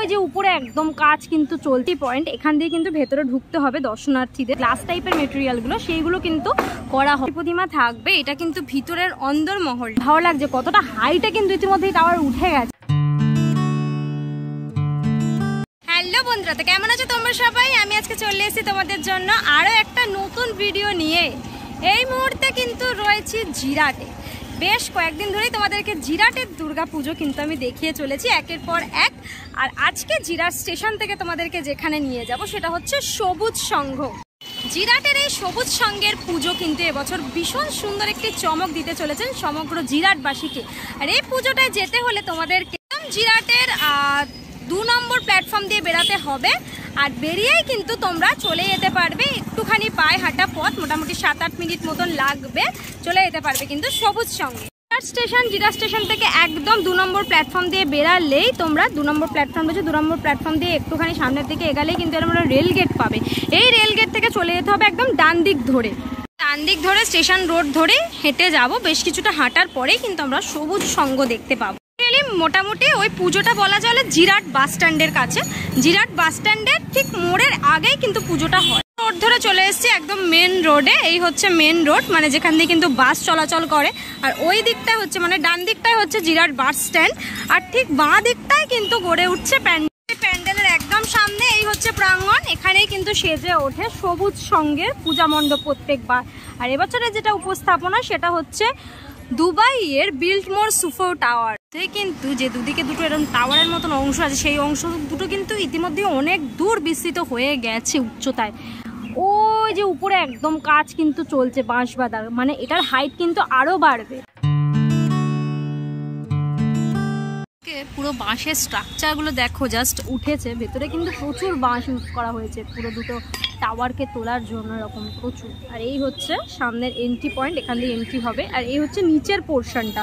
ওই যে উপরে একদম কাজ কিন্তু চলতি পয়েন্ট, এখান দিয়ে কিন্তু ভেতরে ঢুকতে হবে দর্শনার্থীদের। গ্লাস টাইপের মেটেরিয়ালগুলো সেইগুলো কিন্তু করা হবে, প্রতিমা থাকবে। এটা কিন্তু ভিতরের অন্দর মহল। ভালো লাগছে কতটা হাইটে কিন্তু ইতিমধ্যেই টাওয়ার উঠে গেছে। হ্যালো বন্ধুরা, তো কেমন আছো তোমরা সবাই? আমি আজকে চলে এসেছি তোমাদের জন্য আরও একটা নতুন ভিডিও নিয়ে। এই মুহূর্তে কিন্তু রয়েছি জিরাটে। বেশ কয়েকদিন ধরেই তোমাদেরকে জিরাটের দুর্গা পুজো কিন্তু আমি দেখিয়ে চলেছি একের পর এক। আর আজকে জিরাট স্টেশন থেকে তোমাদেরকে যেখানে নিয়ে যাব সেটা হচ্ছে সবুজ সংঘ। জিরাটের এই সবুজ সংঘের পুজো কিন্তু এবছর ভীষণ সুন্দর একটি চমক দিতে চলেছেন সমগ্র জিরাটবাসীকে। আর এই পুজোটায় যেতে হলে তোমাদেরকে জিরাটের 2 নম্বর প্ল্যাটফর্ম দিয়ে বেরাতে হবে। আর বেরিয়েই কিন্তু তোমরা চলে যেতে পারবে, একটুখানি পায়ে হাঁটা পথ, মোটামুটি 7-8 মিনিট মতন লাগবে, চলে যেতে পারবে কিন্তু সবুজ সঙ্গে। জিরাট স্টেশন থেকে একদম 2 নম্বর প্ল্যাটফর্ম দিয়ে বেরালেই তোমরা 2 নম্বর প্ল্যাটফর্ম রয়েছে, 2 নম্বর প্ল্যাটফর্ম দিয়ে একটুখানি সামনের দিকে এগালেই কিন্তু তোমরা রেল গেট পাবে। এই রেল গেট থেকে চলে যেতে হবে একদম ডান দিক ধরে স্টেশন রোড ধরে হেঁটে যাব। বেশ কিছুটা হাঁটার পরেই কিন্তু আমরা সবুজ সংঘ দেখতে পাবো। মোটামুটি ওই পুজোটা বলা চলে জিরাট বাস স্ট্যান্ডের কাছে। জিরাট বাস স্ট্যান্ডের ঠিক মোড়ের আগেই কিন্তু পুজোটা হয়। রোড ধরে চলে এসেছি একদম মেন রোডে। এই হচ্ছে মেন রোড, মানে যেখান দিয়ে কিন্তু বাস চলাচল করে। আর ওই দিকটা হচ্ছে, মানে ডান দিকটাই হচ্ছে জিরাট বাস স্ট্যান্ড, আর ঠিক বাঁ দিকটাই কিন্তু গড়ে উঠছে প্যান্ডেলের একদম সামনে। এই হচ্ছে প্রাঙ্গণ, এখানেই কিন্তু সেজে ওঠে সবুজ সংঘের পূজা মণ্ডপ প্রত্যেকবার। আর এবছরের যেটা উপস্থাপনা সেটা হচ্ছে দুবাইয়ের বিল্টমোর সুফো টাওয়ার। কিন্তু যে দুদিকে দুটো এরকম টাওয়ারের মতন অংশ আছে, সেই অংশ দুটো কিন্তু ইতিমধ্যে অনেক দূর বিস্তৃত হয়ে গেছে উচ্চতায়। ওই যে উপরে একদম কাজ কিন্তু চলছে বাঁশবাঁধার, মানে এটার হাইট কিন্তু আরো বাড়বে। পুরো বাঁশের স্ট্রাকচারগুলো দেখো, জাস্ট উঠেছে। ভেতরে কিন্তু প্রচুর বাঁশ ইউজ করা হয়েছে পুরো দুটো টাওয়ারকে তোলার জন্য, এরকম প্রচুর। আর এই হচ্ছে সামনের এন্ট্রি পয়েন্ট, এখান দিয়ে এন্ট্রি হবে। আর এই হচ্ছে নিচের পোর্শনটা,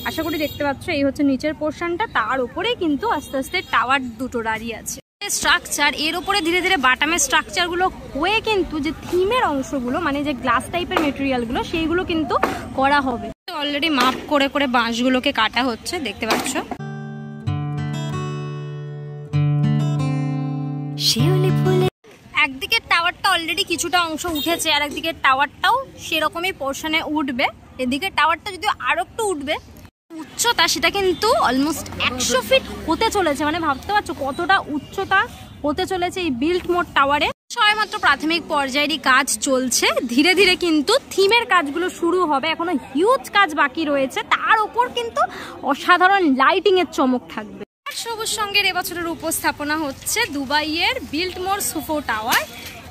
আশা করি দেখতে পাচ্ছ। এই হচ্ছে নিচের পোর্শনটা, তার উপরেই কিন্তু আস্তে আস্তে টাওয়ার দুটো দাঁড়িয়ে আছে। স্ট্রাকচার এর উপরে ধীরে ধীরে বাটামের স্ট্রাকচারগুলো হয়ে কিন্তু যে থিমের অংশগুলো, মানে যে গ্লাস টাইপের মেটেরিয়ালগুলো, সেইগুলো কিন্তু করা হবে। অলরেডি মাপ করে করে বাঁশগুলোকে কাটা হচ্ছে, দেখতে পাচ্ছ। একদিকের টাওয়ারটা অলরেডি কিছুটা অংশ উঠেছে, আর একদিকের টাওয়ারটাও সেরকমই পোর্শনে উঠবে। এদিকের টাওয়ারটা যদি আরো একটু উঠবে, উচ্চতা সেটা কিন্তু অলমোস্ট 100 ফিট হতে চলেছে। মানে ভাবতে পারছো কতটা উচ্চতা হতে চলেছে এই বিল্টমোর টাওয়ারে। সবেমাত্র প্রাথমিক পর্যায়েরই কাজ চলছে, ধীরে ধীরে কিন্তু থিমের কাজগুলো শুরু হবে। এখনো হিউজ কাজ বাকি রয়েছে, তার উপর কিন্তু অসাধারণ লাইটিং এর চমক থাকবে। সবুজ সংঘের এবছরের উপস্থাপনা হচ্ছে দুবাইয়ের বিল্টমোর সুফো টাওয়ার।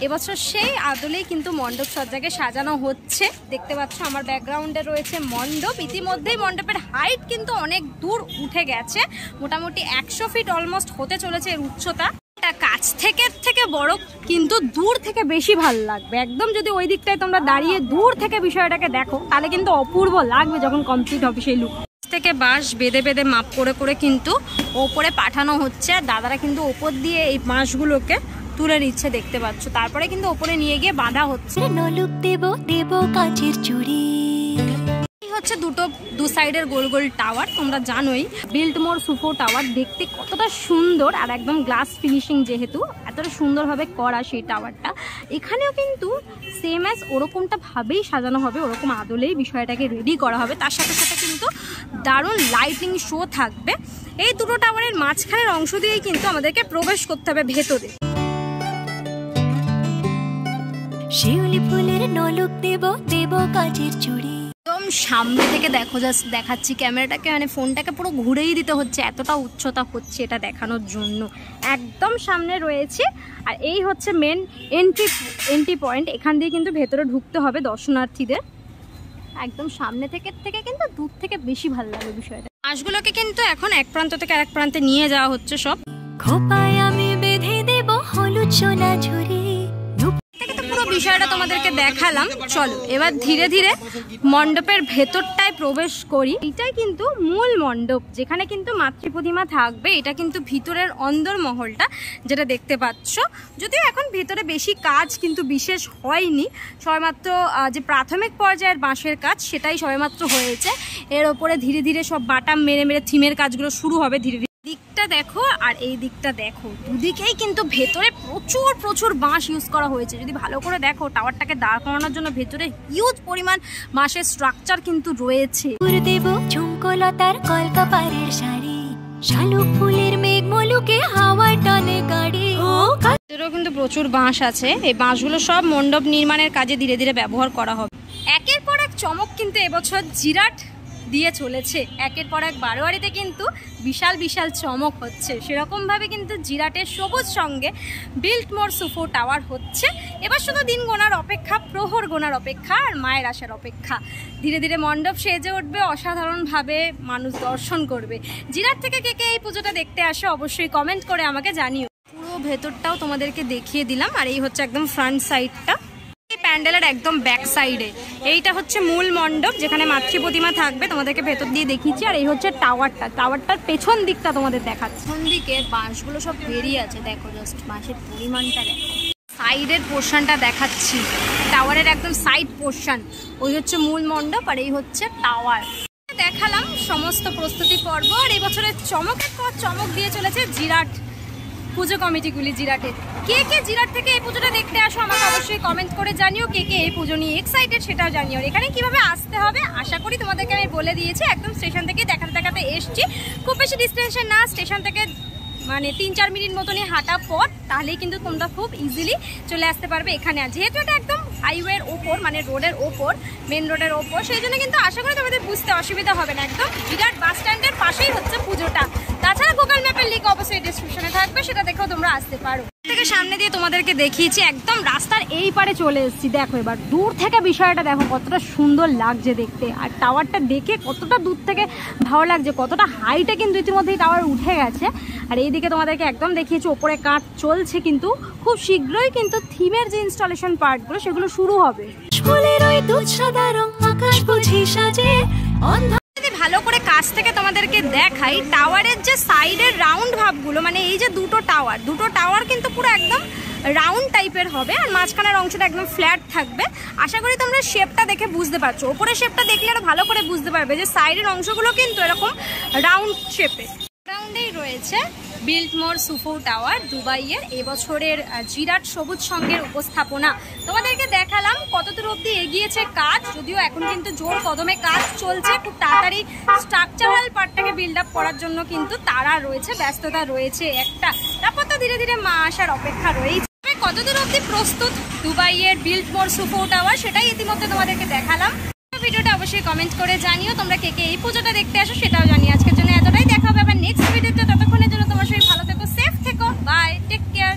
এবছর সেই আদলেই কিন্তু মণ্ডপ সজ্জাকে সাজানো হচ্ছে। দেখতে পাচ্ছ আমার ব্যাকগ্রাউন্ডে রয়েছে মণ্ডপ। ইতিমধ্যেই মণ্ডপের হাইট কিন্তু অনেক দূর উঠে গেছে, মোটামুটি 100 ফিট অলমোস্ট হতে চলেছে এর উচ্চতা। কাছ থেকে বড়, কিন্তু দূর থেকে বেশি ভালো লাগবে। একদম যদি ওই দিকটায় তোমরা দাঁড়িয়ে দূর থেকে বিষয়টাকে দেখো, তাহলে কিন্তু অপূর্ব লাগবে যখন কমপ্লিট হবে সেই লুক। থেকে বাঁশ বেঁধে বেঁধে মাপ করে করে কিন্তু ওপরে পাঠানো হচ্ছে। আর দাদারা কিন্তু ওপর দিয়ে এই বাঁশগুলোকে তুলে নিচ্ছে, দেখতে পাচ্ছ। তারপরে কিন্তু ওপরে নিয়ে গিয়ে বাঁধা হচ্ছে। নলুক দেব কাচের চুড়ি। এই হচ্ছে দু সাইডের গোল গোল টাওয়ার। তোমরা জানোই বিল্টমোর সুফো টাওয়ার দেখতে কতটা সুন্দর, আর একদম গ্লাস ফিনিশিং, যেহেতু এতটা সুন্দরভাবে করা সেই টাওয়ারটা। এখানেও কিন্তু সেম অ্যাজ ওরকমটা ভাবেই সাজানো হবে, ওরকম আদলেই বিষয়টাকে রেডি করা হবে। তার সাথে সাথে কিন্তু দারুণ লাইটিং শো থাকবে। এই দুটো টাওয়ারের মাঝখানের অংশ দিয়েই কিন্তু আমাদেরকে প্রবেশ করতে হবে ভেতরে। শিউলি ফুলের নলুক দেব কাচের চুড়ি। একদম সামনে থেকে দেখো, জাস্ট দেখাচ্ছি ক্যামেরাটাকে, মানে ফোনটাকে পুরো ঘুরেই দিতে হচ্ছে, এতটা উচ্চতা হচ্ছে এটা দেখানোর জন্য। একদম সামনে রয়েছে। আর এই হচ্ছে মেন এন্ট্রি পয়েন্ট, এখান দিয়ে কিন্তু ভেতরে ঢুকতে হবে দর্শনার্থীদের। একদম সামনে থেকে কিন্তু দূর থেকে বেশি ভালো লাগে বিষয়টা। বাঁশগুলোকে কিন্তু এখন এক প্রান্ত থেকে আরেক প্রান্তে নিয়ে যাওয়া হচ্ছে সব। খোপায় আমি বেঁধে দেব হলুদ সোনা ঝুরি। পুরো বিষয়টা তোমাদেরকে দেখালাম। চলো এবার ধীরে ধীরে মণ্ডপের ভেতরটায় প্রবেশ করি। এটাই কিন্তু মূল মণ্ডপ, যেখানে কিন্তু মাতৃ প্রতিমা থাকবে। এটা কিন্তু ভিতরের অন্দর মহলটা যেটা দেখতে পাচ্ছ। যদিও এখন ভেতরে বেশি কাজ কিন্তু বিশেষ হয়নি, সবেমাত্র যে প্রাথমিক পর্যায়ের বাঁশের কাজ সেটাই সবেমাত্র হয়েছে। এর ওপরে ধীরে ধীরে সব বাটাম মেরে মেরে থিমের কাজগুলো শুরু হবে ধীরে ধীরে। দিকটা দেখো আর এই দিকটা দেখো, দুদিকেই কিন্তু ভেতরে প্রচুর প্রচুর বাঁশ ইউজ করা হয়েছে। যদি ভালো করে দেখো টাওয়ারটাকে দাঁড় করানোর জন্য ভেতরে হিউজ পরিমাণ বাঁশের স্ট্রাকচার কিন্তু রয়েছে। দেব ঝুমকোলতার কলকাপাড়ের শাড়ি, শালুক ফুলের মেঘ মলুকে হাওয়ার টানে গাড়ি। ভেতরেও কিন্তু প্রচুর বাঁশ আছে। এই বাঁশগুলো সব মণ্ডপ নির্মাণের কাজে ধীরে ধীরে ব্যবহার করা হবে। একের পর এক চমক কিন্তু এবছর জিরাট দিয়ে চলেছে। একের পর এক বারোয়ারিতে কিন্তু বিশাল বিশাল চমক হচ্ছে। সেরকমভাবে কিন্তু জিরাটের সবুজ সঙ্গে বিল্টমোর সুফো টাওয়ার হচ্ছে। এবার শুধু দিন গোনার অপেক্ষা, প্রহর গোনার অপেক্ষা আর মায়ের আসার অপেক্ষা। ধীরে ধীরে মণ্ডপ সেজে উঠবে, অসাধারণভাবে মানুষ দর্শন করবে। জিরাট থেকে কে কে এই পুজোটা দেখতে আসে অবশ্যই কমেন্ট করে আমাকে জানিও। পুরো ভেতরটাও তোমাদেরকে দেখিয়ে দিলাম। আর এই হচ্ছে একদম ফ্রন্ট সাইডটা, প্যান্ডেলের একদম ব্যাক সাইডে। এইটা হচ্ছে মূল মণ্ডপ যেখানে মাতৃ প্রতিমা থাকবে, তোমাদেরকে ভেতর দিয়ে দেখিয়েছি। আর এই হচ্ছে টাওয়ারটা, টাওয়ারটার পেছন দিকটা তোমাদের দেখাচ্ছে। পেছন দিকে বাঁশগুলো সব বেরিয়ে আছে, দেখো জাস্ট বাঁশের পরিমাণটা দেখো। সাইডের পোর্শনটা দেখাচ্ছি, টাওয়ারের একদম সাইড পোর্শন। ওই হচ্ছে মূল মণ্ডপ আর এই হচ্ছে টাওয়ার। দেখালাম সমস্ত প্রস্তুতি পর্ব। আর এই বছরের চমকের পর চমক দিয়ে চলেছে জিরাট পুজো কমিটিগুলি। জিরাটের কে কে জিরাট থেকে এই পুজোটা দেখতে আসো আমাকে অবশ্যই কমেন্ট করে জানিও। কে কে এই পুজো নিয়ে এক্সাইটেড সেটাও জানিও। এখানে কিভাবে আসতে হবে আশা করি তোমাদেরকে আমি বলে দিয়েছি। একদম স্টেশন থেকে দেখাতে দেখাতে এসছি। খুব বেশি ডিস্টেন্সে না, স্টেশন থেকে মানে 3-4 মিনিট মতনই হাঁটা পথ, তাহলেই কিন্তু তোমরা খুব ইজিলি চলে আসতে পারবে এখানে। আর যেহেতু এটা একদম হাইওয়ের ওপর, মানে রোডের ওপর, মেন রোডের ওপর, সেই জন্য কিন্তু আশা করি তোমাদের বুঝতে অসুবিধা হবে না। একদম জিরাট বাস স্ট্যান্ডের পাশেই হচ্ছে পুজোটা। তাছাড়া গুগল ম্যাপের লিঙ্ক অবশ্যই ডিসক্রিপশনে থাকবে, সেটা দেখেও তোমরা আসতে পারো। থেকে সামনে দিয়ে তোমাদেরকে দেখিয়েছি, একদম রাস্তার এই পারে চলে এসেছি। দেখো এবার দূর থেকে বিষয়টা দেখো কতটা সুন্দর লাগছে দেখতে। আর টাওয়ারটা দেখে কতটা দূর থেকে ভালো লাগছে, কতটা হাইটে কিন্তু ইতিমধ্যেই টাওয়ার উঠে গেছে। আর এইদিকে তোমাদেরকে একদম দেখিয়েছি ওপরে কাজ চলছে, কিন্তু খুব শীঘ্রই কিন্তু থিমের যে ইনস্টলেশন পার্টগুলো সেগুলো শুরু হবে। যদি ভালো করে কাছ থেকে তোমাদেরকে দেখাই, টাওয়ারের যে সাইডের রাউন্ড ভাবগুলো, মানে এই যে দুটো টাওয়ার কিন্তু পুরো একদম রাউন্ড টাইপের হবে। আর মাঝখানের অংশটা একদম ফ্ল্যাট থাকবে। আশা করি তোমরা শেপটা দেখে বুঝতে পারছো। ওপরের শেপটা দেখলে আরো ভালো করে বুঝতে পারবে যে সাইডের অংশগুলো কিন্তু এরকম রাউন্ড শেপে। রাউন্ডেই রয়েছে বিল্টমোর সুফো টাওয়ার, দুবাইয়ের এবছরের জিরাট সবুজ সঙ্গের উপস্থাপনা। তোমাদেরকে দেখালাম কতদূর অবধি এগিয়েছে কাজ, যদিও এখন কিন্তু জোর কদমে কাজ চলছে। খুব তাড়াতাড়ি স্ট্রাকচারাল পার্টটাকে বিল্ড আপ করার জন্য কিন্তু তারা রয়েছে, ব্যস্ততা রয়েছে একটা। তারপর তো ধীরে ধীরে মা আসার অপেক্ষা রয়েছে। কতদূর অবধি প্রস্তুত দুবাইয়ের বিল্টমোর সুফো টাওয়ার সেটাই ইতিমধ্যে তোমাদেরকে দেখালাম। ভিডিওটা অবশ্যই কমেন্ট করে জানিও তোমরা কে কে এই পুজোটা দেখতে আসো সেটাও জানিও। আজকের জন্য এতটাই, দেখা হবে আবার নেক্সট ভিডিওতে। ততক্ষণের জন্য তোমার সবাই ভালো থেকো, সেফ থেকো, বাই, টেক কেয়ার।